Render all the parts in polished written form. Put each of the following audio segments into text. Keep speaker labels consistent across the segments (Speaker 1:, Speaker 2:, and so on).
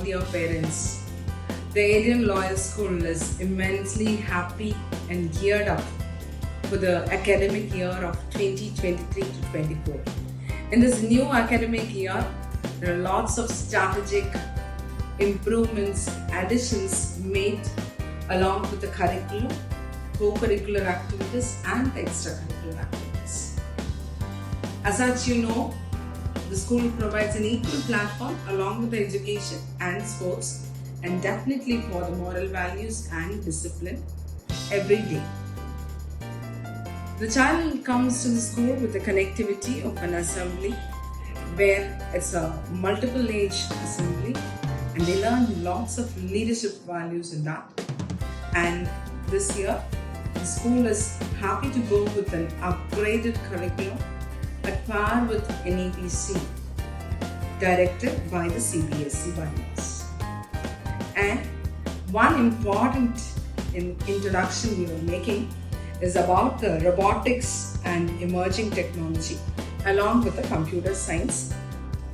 Speaker 1: dear parents, the Adrian Loyal School is immensely happy and geared up for the academic year of 2023 to 24. In this new academic year, there are lots of strategic improvements, additions made along with the curriculum, co-curricular activities and extracurricular activities. As such, the school provides an equal platform along with the education and sports, and definitely for the moral values and discipline every day. The child comes to the school with the connectivity of an assembly where it's a multiple age assembly, and they learn lots of leadership values in that. And this year, the school is happy to go with an upgraded curriculum at par with NEPC, directed by the CBSE bodies. And one important introduction we are making is about the robotics and emerging technology along with the computer science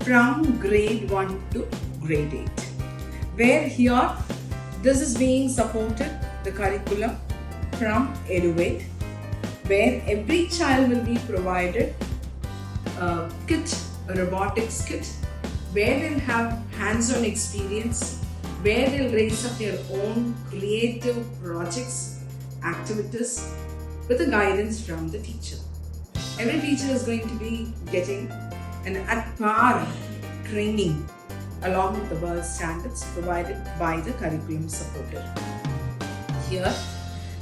Speaker 1: from grade 1 to grade 8. Where here, this is being supported, the curriculum from Eduvate, where every child will be provided a kit, a robotics kit, where they'll have hands-on experience, where they'll raise up their own creative projects, activities with the guidance from the teacher. Every teacher is going to be getting an at par training along with the world standards provided by the curriculum supporter. Here,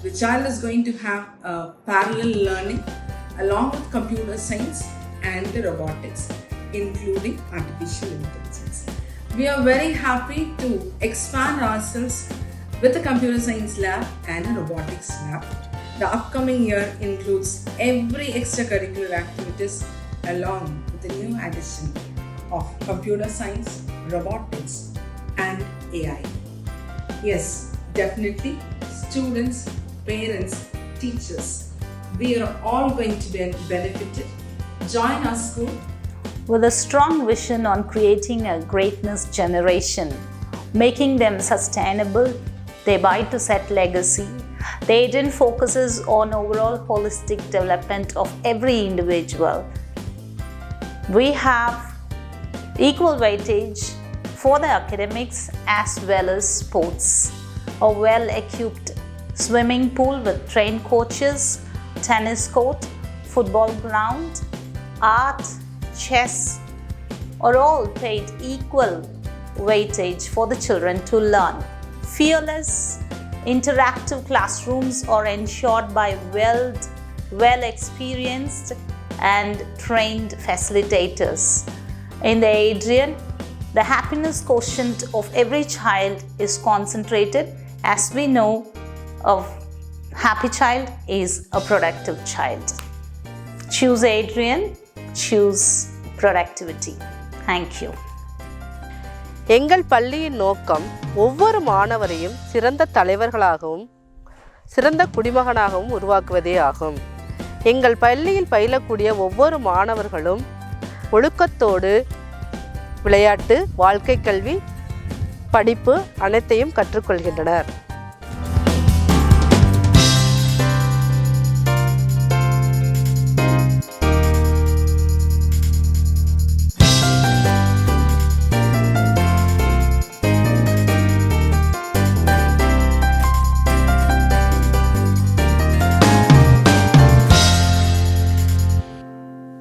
Speaker 1: the child is going to have a parallel learning along with computer science and the robotics, including artificial intelligence. We are very happy to expand ourselves with the computer science lab and the robotics lab. The upcoming year includes every extracurricular activities along with the new addition of computer science, robotics and AI. Yes, definitely students, parents, teachers, we are all going to be benefited. Join our school.
Speaker 2: With a strong vision on creating a greatness generation, making them sustainable, thereby to set legacy, the Adrian focuses on overall holistic development of every individual. We have equal weightage for the academics as well as sports. A well-equipped swimming pool with trained coaches, tennis court, football ground, art, chess are all paid equal weightage for the children to learn. Fearless, interactive classrooms are ensured by well-experienced and trained facilitators. In the Adrian, the happiness quotient of every child is concentrated, as we know, a happy child is a productive child. Choose Adrian, choose productivity. Thank you.
Speaker 3: எங்கள் பள்ளியின் நோக்கம் ஒவ்வொரு மாணவரையும் சிறந்த தலைவர்களாகவும் சிறந்த குடிமகனாகவும் உருவாக்குவதே ஆகும். எங்கள் பள்ளியில் பயிலக்கூடிய ஒவ்வொரு மாணவர்களும் ஒழுக்கத்தோடு விளையாட்டு, வாழ்க்கை கல்வி, படிப்பு அனைத்தையும் கற்றுக்கொள்கின்றனர்.